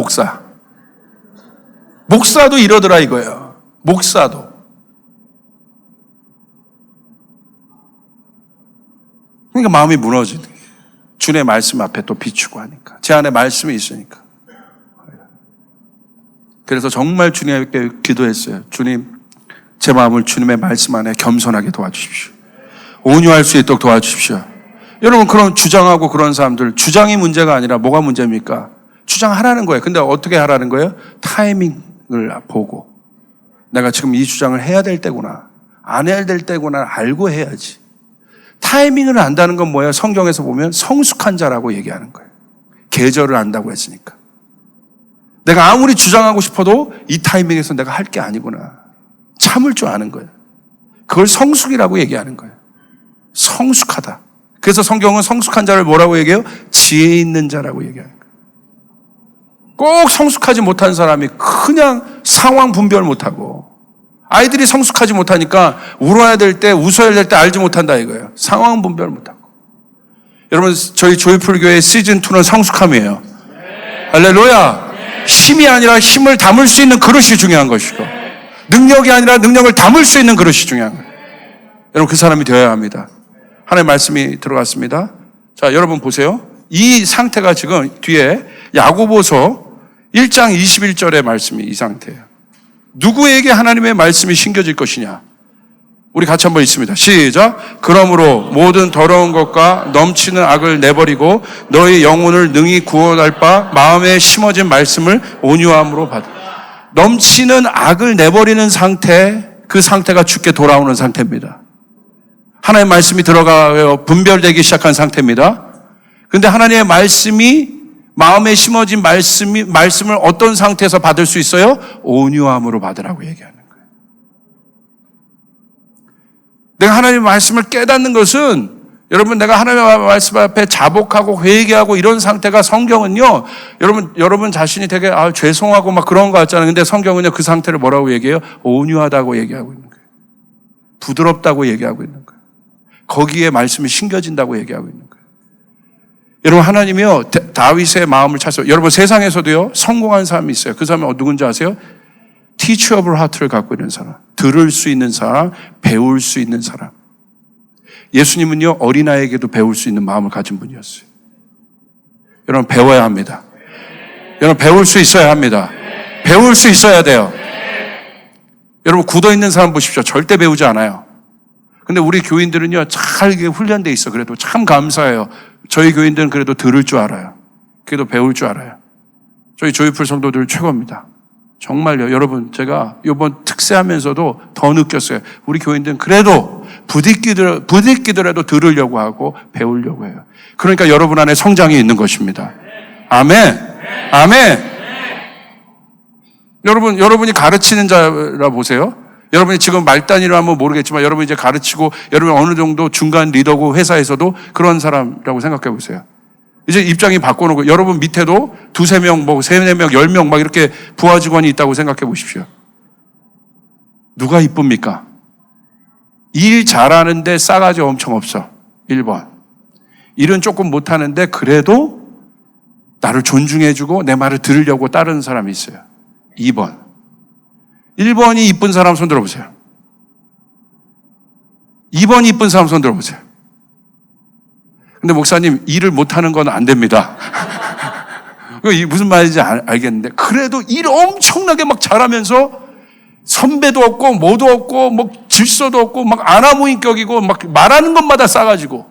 목사도 이러더라 이거예요. 목사도. 그러니까 마음이 무너지는 거예요. 주님의 말씀 앞에 또 비추고 하니까. 제 안에 말씀이 있으니까. 그래서 정말 주님께 기도했어요. 주님, 제 마음을 주님의 말씀 안에 겸손하게 도와주십시오. 온유할 수 있도록 도와주십시오. 여러분, 그런 주장하고 그런 사람들, 주장이 문제가 아니라 뭐가 문제입니까? 주장하라는 거예요. 근데 어떻게 하라는 거예요? 타이밍을 보고. 내가 지금 이 주장을 해야 될 때구나. 안 해야 될 때구나 알고 해야지. 타이밍을 안다는 건 뭐예요? 성경에서 보면 성숙한 자라고 얘기하는 거예요. 계절을 안다고 했으니까. 내가 아무리 주장하고 싶어도 이 타이밍에서 내가 할 게 아니구나. 참을 줄 아는 거예요. 그걸 성숙이라고 얘기하는 거예요. 성숙하다. 그래서 성경은 성숙한 자를 뭐라고 얘기해요? 지혜 있는 자라고 얘기하는 거예요. 꼭 성숙하지 못한 사람이 그냥 상황 분별 못하고, 아이들이 성숙하지 못하니까 울어야 될 때, 웃어야 될 때 알지 못한다 이거예요. 상황 분별 못하고. 여러분, 저희 조이풀교회 시즌2는 성숙함이에요. 할렐루야. 힘이 아니라 힘을 담을 수 있는 그릇이 중요한 것이고, 능력이 아니라 능력을 담을 수 있는 그릇이 중요한 거예요. 여러분, 그 사람이 되어야 합니다. 하나님의 말씀이 들어갔습니다. 자, 여러분 보세요. 이 상태가 지금 뒤에 야고보서 1장 21절의 말씀이 이 상태예요. 누구에게 하나님의 말씀이 심겨질 것이냐? 우리 같이 한번 읽습니다. 시작. 그러므로 모든 더러운 것과 넘치는 악을 내버리고 너희 영혼을 능히 구원할 바 마음에 심어진 말씀을 온유함으로 받아. 넘치는 악을 내버리는 상태, 그 상태가 주께 돌아오는 상태입니다. 하나님의 말씀이 들어가요 분별되기 시작한 상태입니다. 그런데 하나님의 말씀이 마음에 심어진 말씀을 어떤 상태에서 받을 수 있어요? 온유함으로 받으라고 얘기하는 거예요. 내가 하나님의 말씀을 깨닫는 것은, 여러분, 내가 하나님의 말씀 앞에 자복하고 회개하고 이런 상태가, 성경은요, 여러분 자신이 되게 죄송하고 막 그런 거 같잖아요. 근데 성경은요, 그 상태를 뭐라고 얘기해요? 온유하다고 얘기하고 있는 거예요. 부드럽다고 얘기하고 있는 거예요. 거기에 말씀이 심겨진다고 얘기하고 있는 거예요. 여러분, 하나님이요, 다윗의 마음을 찾아서, 여러분, 세상에서도요, 성공한 사람이 있어요. 그 사람은 누군지 아세요? teachable heart를 갖고 있는 사람, 들을 수 있는 사람, 배울 수 있는 사람. 예수님은요, 어린아이에게도 배울 수 있는 마음을 가진 분이었어요. 여러분, 배워야 합니다. 여러분, 배울 수 있어야 합니다. 배울 수 있어야 돼요. 여러분, 굳어 있는 사람 보십시오. 절대 배우지 않아요. 근데 우리 교인들은요, 잘 훈련돼 있어. 그래도 참 감사해요. 저희 교인들은 그래도 들을 줄 알아요. 그래도 배울 줄 알아요. 저희 조이풀 성도들 최고입니다. 정말요. 여러분, 제가 이번 특세하면서도 더 느꼈어요. 우리 교인들은 그래도 부딪히더라도 들으려고 하고 배우려고 해요. 그러니까 여러분 안에 성장이 있는 것입니다. 아멘. 아멘. 여러분이 가르치는 자라 보세요. 여러분이 지금 말단이라면 모르겠지만 여러분이 이제 가르치고 여러분이 어느 정도 중간 리더고 회사에서도 그런 사람이라고 생각해 보세요. 이제 입장이 바꿔놓고 여러분 밑에도 2, 3명, 3, 4명, 10명 막 이렇게 부하 직원이 있다고 생각해 보십시오. 누가 이쁩니까? 일 잘하는데 싸가지 엄청 없어. 1번. 일은 조금 못하는데 그래도 나를 존중해주고 내 말을 들으려고 따르는 사람이 있어요. 2번. 1번이 이쁜 사람 손 들어보세요. 2번이 이쁜 사람 손 들어보세요. 근데 목사님, 일을 못하는 건 안 됩니다. 무슨 말인지 알겠는데 그래도 일 엄청나게 막 잘하면서 선배도 없고 뭐도 없고 뭐 질서도 없고 막 아나무인격이고 막 말하는 것마다 싸가지고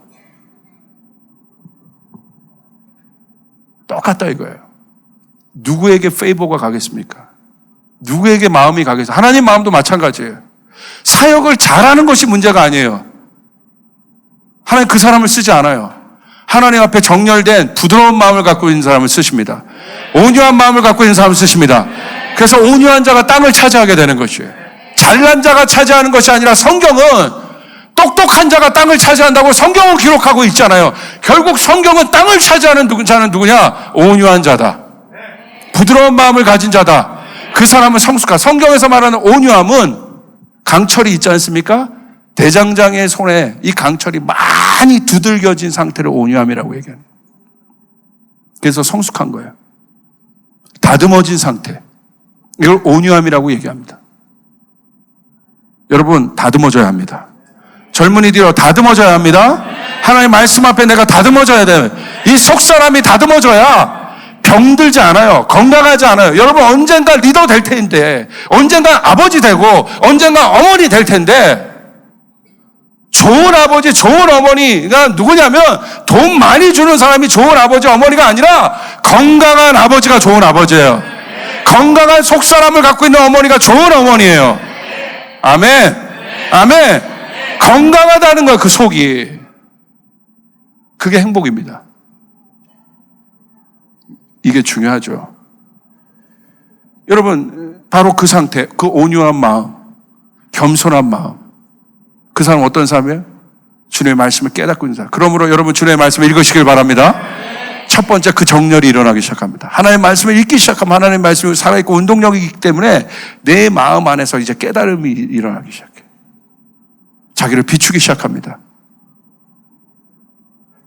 똑같다 이거예요. 누구에게 페이버가 가겠습니까? 누구에게 마음이 가겠어요? 하나님 마음도 마찬가지예요. 사역을 잘하는 것이 문제가 아니에요. 하나님 그 사람을 쓰지 않아요. 하나님 앞에 정렬된 부드러운 마음을 갖고 있는 사람을 쓰십니다. 온유한 마음을 갖고 있는 사람을 쓰십니다. 그래서 온유한 자가 땅을 차지하게 되는 것이에요. 잘난 자가 차지하는 것이 아니라 성경은 똑똑한 자가 땅을 차지한다고 성경을 기록하고 있잖아요. 결국 성경은 땅을 차지하는 자는 누구냐? 온유한 자다. 부드러운 마음을 가진 자다. 그 사람은 성숙한. 성경에서 말하는 온유함은 강철이 있지 않습니까? 대장장의 손에 이 강철이 많이 두들겨진 상태를 온유함이라고 얘기합니다. 그래서 성숙한 거예요. 다듬어진 상태. 이걸 온유함이라고 얘기합니다. 여러분, 다듬어져야 합니다. 젊은이들이 다듬어져야 합니다. 하나님 말씀 앞에 내가 다듬어져야 돼요. 이 속사람이 다듬어져야 병들지 않아요. 건강하지 않아요. 여러분, 언젠가 리더 될 텐데, 언젠가 아버지 되고, 언젠가 어머니 될 텐데, 좋은 아버지, 좋은 어머니가 누구냐면 돈 많이 주는 사람이 좋은 아버지, 어머니가 아니라 건강한 아버지가 좋은 아버지예요. 건강한 속사람을 갖고 있는 어머니가 좋은 어머니예요. 아멘. 아멘. 건강하다는 거예요, 그 속이. 그게 행복입니다. 이게 중요하죠. 여러분, 바로 그 상태, 그 온유한 마음, 겸손한 마음. 그 사람은 어떤 사람이에요? 주님의 말씀을 깨닫고 있는 사람. 그러므로 여러분 주님의 말씀을 읽으시길 바랍니다. 첫 번째, 그 정렬이 일어나기 시작합니다. 하나님의 말씀을 읽기 시작하면 하나님의 말씀이 살아있고 운동력이기 때문에 내 마음 안에서 이제 깨달음이 일어나기 시작해요. 자기를 비추기 시작합니다.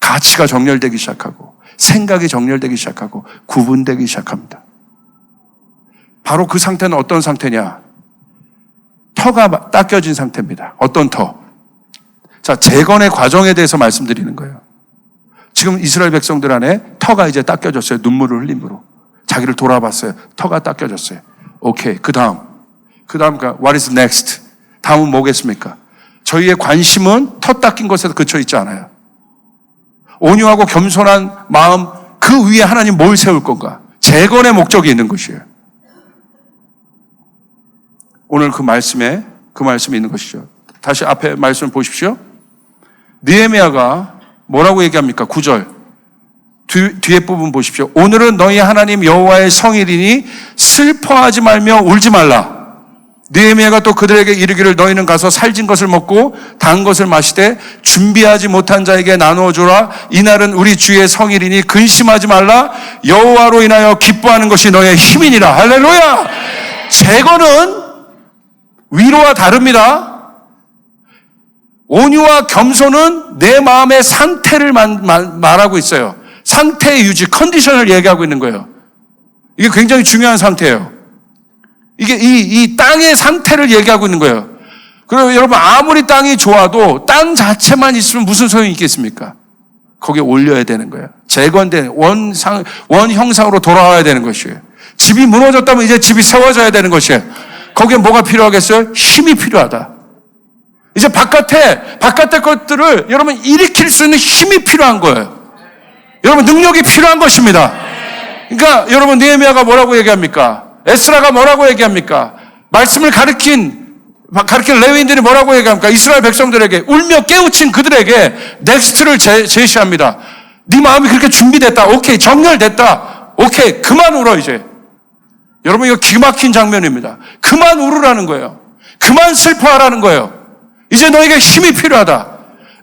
가치가 정렬되기 시작하고 생각이 정렬되기 시작하고 구분되기 시작합니다. 바로 그 상태는 어떤 상태냐? 터가 닦여진 상태입니다. 어떤 터? 자, 재건의 과정에 대해서 말씀드리는 거예요. 지금 이스라엘 백성들 안에 터가 이제 닦여졌어요. 눈물을 흘림으로. 자기를 돌아봤어요. 터가 닦여졌어요. 오케이. 그 다음, what is next? 다음은 뭐겠습니까? 저희의 관심은 터 닦인 것에서 그쳐 있지 않아요. 온유하고 겸손한 마음, 그 위에 하나님 뭘 세울 건가? 재건의 목적이 있는 것이에요. 오늘 그 말씀이 있는 것이죠. 다시 앞에 말씀을 보십시오. 느헤미야가 뭐라고 얘기합니까? 9절. 뒤에 부분 보십시오. 오늘은 너희 하나님 여호와의 성일이니 슬퍼하지 말며 울지 말라. 느헤미야가 또 그들에게 이르기를 너희는 가서 살진 것을 먹고 단 것을 마시되 준비하지 못한 자에게 나누어 주라. 이날은 우리 주의 성일이니 근심하지 말라. 여호와로 인하여 기뻐하는 것이 너의 힘이니라. 할렐루야. 재건은 위로와 다릅니다. 온유와 겸손은 내 마음의 상태를 말하고 있어요. 상태의 유지, 컨디션을 얘기하고 있는 거예요. 이게 굉장히 중요한 상태예요. 이게 이 땅의 상태를 얘기하고 있는 거예요. 그리고 여러분, 아무리 땅이 좋아도 땅 자체만 있으면 무슨 소용이 있겠습니까? 거기에 올려야 되는 거예요. 재건된 원형상으로 돌아와야 되는 것이에요. 집이 무너졌다면 이제 집이 세워져야 되는 것이에요. 거기에 뭐가 필요하겠어요? 힘이 필요하다. 이제 바깥의 것들을 여러분 일으킬 수 있는 힘이 필요한 거예요. 여러분, 능력이 필요한 것입니다. 그러니까 여러분, 느헤미야가 뭐라고 얘기합니까? 에스라가 뭐라고 얘기합니까? 말씀을 가르친 레위인들이 뭐라고 얘기합니까? 이스라엘 백성들에게 울며 깨우친 그들에게 넥스트를 제시합니다. 네 마음이 그렇게 준비됐다. 오케이, 정렬됐다. 오케이, 그만 울어 이제. 여러분, 이거 기가 막힌 장면입니다. 그만 울으라는 거예요. 그만 슬퍼하라는 거예요. 이제 너희가 힘이 필요하다.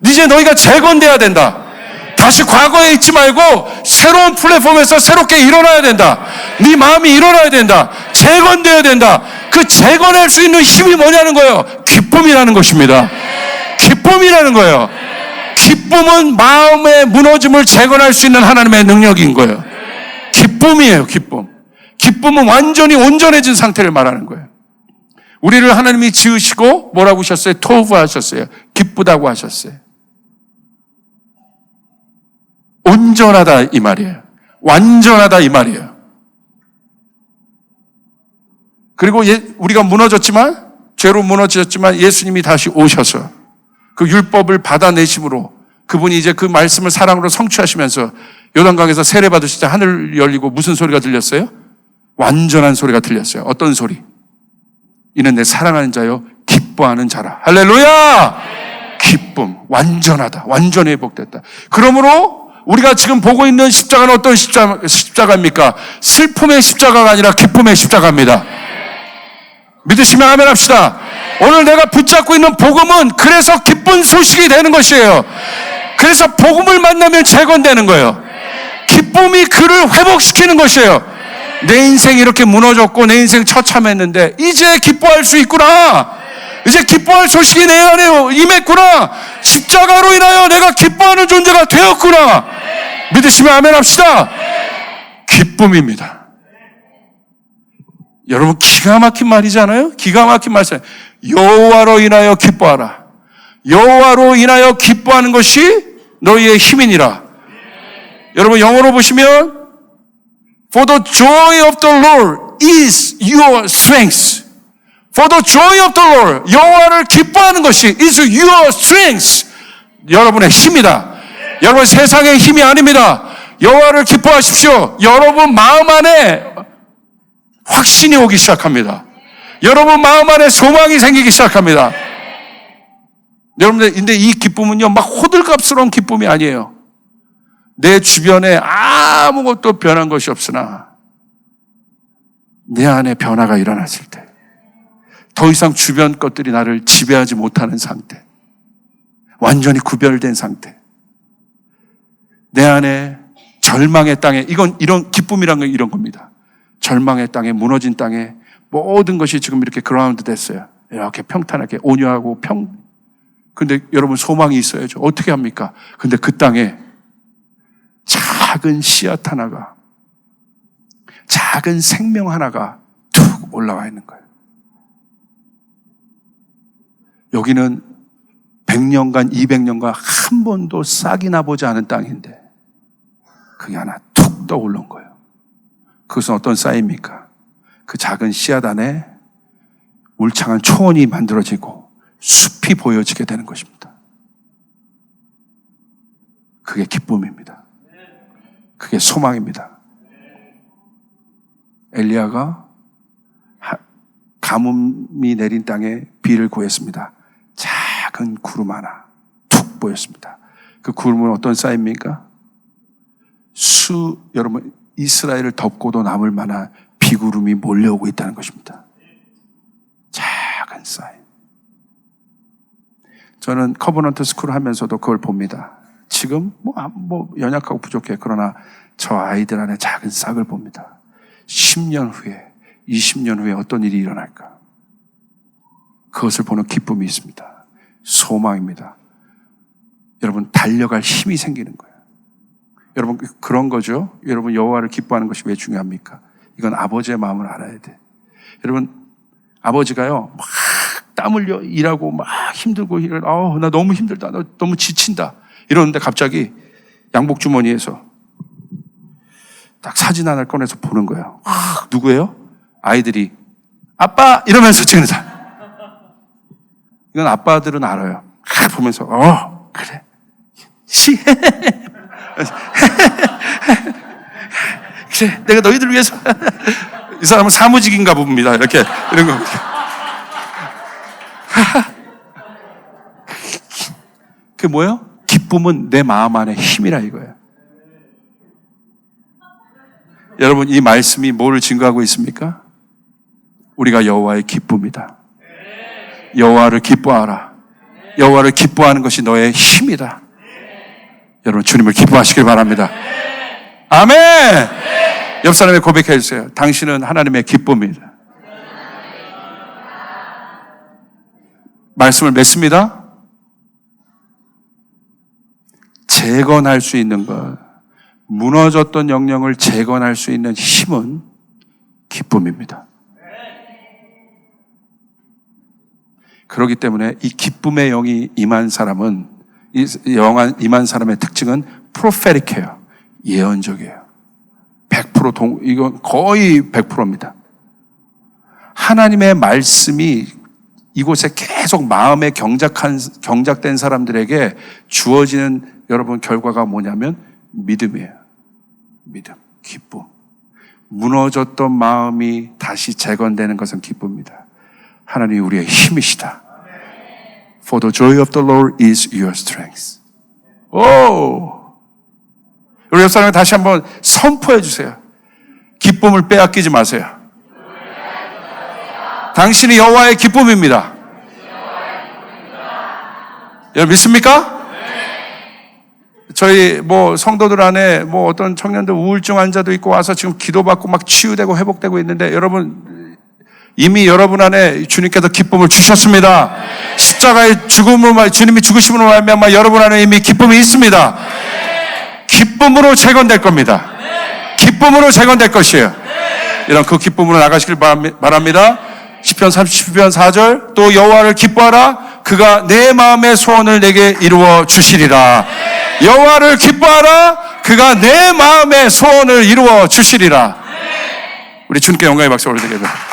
이제 너희가 재건돼야 된다. 다시 과거에 있지 말고 새로운 플랫폼에서 새롭게 일어나야 된다. 네 마음이 일어나야 된다. 재건돼야 된다. 그 재건할 수 있는 힘이 뭐냐는 거예요. 기쁨이라는 것입니다. 기쁨이라는 거예요. 기쁨은 마음의 무너짐을 재건할 수 있는 하나님의 능력인 거예요. 기쁨이에요, 기쁨. 기쁨은 완전히 온전해진 상태를 말하는 거예요. 우리를 하나님이 지으시고 뭐라고 하셨어요? 토부 하셨어요. 기쁘다고 하셨어요. 온전하다 이 말이에요. 완전하다 이 말이에요. 그리고 우리가 무너졌지만, 죄로 무너졌지만 예수님이 다시 오셔서 그 율법을 받아내심으로 그분이 이제 그 말씀을 사랑으로 성취하시면서 요단강에서 세례 받으실 때 하늘 열리고 무슨 소리가 들렸어요? 완전한 소리가 들렸어요. 어떤 소리? 이는 내 사랑하는 자요 기뻐하는 자라. 할렐루야! 기쁨, 완전하다, 완전히 회복됐다. 그러므로 우리가 지금 보고 있는 십자가는 어떤 십자가입니까? 슬픔의 십자가가 아니라 기쁨의 십자가입니다. 믿으시면 아멘 합시다. 오늘 내가 붙잡고 있는 복음은 그래서 기쁜 소식이 되는 것이에요. 그래서 복음을 만나면 재건되는 거예요. 기쁨이 그를 회복시키는 것이에요. 내 인생이 이렇게 무너졌고 내 인생 처참했는데 이제 기뻐할 수 있구나. 이제 기뻐할 소식이 내 안에 임했구나. 십자가로 인하여 내가 기뻐하는 존재가 되었구나. 믿으시면 아멘 합시다. 기쁨입니다. 여러분, 기가 막힌 말이잖아요. 기가 막힌 말씀. 여호와로 인하여 기뻐하라. 여호와로 인하여 기뻐하는 것이 너희의 힘이니라. 여러분, 영어로 보시면 For the joy of the Lord is your strength. For the joy of the Lord, 여호와를 기뻐하는 것이 is your strength. 여러분의 힘이다. 여러분, 세상의 힘이 아닙니다. 여호와를 기뻐하십시오. 여러분 마음 안에 확신이 오기 시작합니다. 여러분 마음 안에 소망이 생기기 시작합니다. 여러분들, 근데 이 기쁨은요, 막 호들갑스러운 기쁨이 아니에요. 내 주변에 아무것도 변한 것이 없으나 내 안에 변화가 일어났을 때, 더 이상 주변 것들이 나를 지배하지 못하는 상태, 완전히 구별된 상태, 내 안에 절망의 땅에, 이런 기쁨이란 건 이런 겁니다. 절망의 땅에, 무너진 땅에 모든 것이 지금 이렇게 그라운드 됐어요. 이렇게 평탄하게 온유하고 근데 여러분, 소망이 있어야죠. 어떻게 합니까? 근데 그 땅에 작은 씨앗 하나가, 작은 생명 하나가 툭 올라와 있는 거예요. 여기는 100년간, 200년간 한 번도 싹이 나보지 않은 땅인데 그게 하나 툭 떠올른 거예요. 그것은 어떤 쌀입니까? 그 작은 씨앗 안에 울창한 초원이 만들어지고 숲이 보여지게 되는 것입니다. 그게 기쁨입니다. 그게 소망입니다. 엘리야가 가뭄이 내린 땅에 비를 구했습니다. 작은 구름 하나 툭 보였습니다. 그 구름은 어떤 쌀입니까? 여러분, 이스라엘을 덮고도 남을 만한 비구름이 몰려오고 있다는 것입니다. 작은 쌀. 저는 커버넌트 스쿨을 하면서도 그걸 봅니다. 지금 연약하고 부족해. 그러나 저 아이들 안에 작은 싹을 봅니다. 10년 후에, 20년 후에 어떤 일이 일어날까? 그것을 보는 기쁨이 있습니다. 소망입니다. 여러분, 달려갈 힘이 생기는 거예요. 여러분 그런 거죠. 여러분 여호와를 기뻐하는 것이 왜 중요합니까? 이건 아버지의 마음을 알아야 돼. 여러분 아버지가요 막 땀 흘려 일하고 막 힘들고 나 너무 힘들다, 나 너무 지친다 이러는데 갑자기 양복 주머니에서 딱 사진 하나를 꺼내서 보는 거예요. 누구예요? 아이들이 아빠 이러면서 찍는 사람. 이건 아빠들은 알아요. 보면서 그래 그래 내가 너희들 위해서 이 사람은 사무직인가 봅니다. 이렇게 이런 거. 그게 뭐예요? 기쁨은 내 마음 안에 힘이라 이거예요. 여러분 이 말씀이 뭐를 증거하고 있습니까? 우리가 여호와의 기쁨이다. 여호와를 기뻐하라. 여호와를 기뻐하는 것이 너의 힘이다. 여러분 주님을 기뻐하시길 바랍니다. 아멘. 옆 사람에 고백해 주세요. 당신은 하나님의 기쁨이다. 말씀을 맺습니다. 재건할 수 있는 것, 무너졌던 영령을 재건할 수 있는 힘은 기쁨입니다. 그렇기 때문에 이 기쁨의 영이 임한 사람은, 임한 사람의 특징은 프로페릭해요. 예언적이에요. 100% 이건 거의 100%입니다. 하나님의 말씀이 이곳에 계속 마음에 경작된 사람들에게 주어지는 여러분 결과가 뭐냐면 믿음이에요. 믿음, 기쁨. 무너졌던 마음이 다시 재건되는 것은 기쁨입니다. 하나님이 우리의 힘이시다. For the joy of the Lord is your strength. 오! 우리 옆 사람에 다시 한번 선포해 주세요. 기쁨을 빼앗기지 마세요. 당신이 여호와의 기쁨입니다. 여러분 믿습니까? 저희 성도들 안에 어떤 청년들 우울증 환자도 있고 와서 지금 기도받고 막 치유되고 회복되고 있는데 여러분 이미 여러분 안에 주님께서 기쁨을 주셨습니다. 십자가의 죽음으로 주님이 죽으심으로 말미암아 여러분 안에 이미 기쁨이 있습니다. 기쁨으로 재건될 겁니다. 기쁨으로 재건될 것이에요. 이런 그 기쁨으로 나가시길 바랍니다. 시편 30편 4절 또 여호와를 기뻐하라. 그가 내 마음의 소원을 내게 이루어 주시리라. 여호와를 기뻐하라. 그가 내 마음의 소원을 이루어 주시리라. 우리 주님께 영광의 박수 올려드립니다.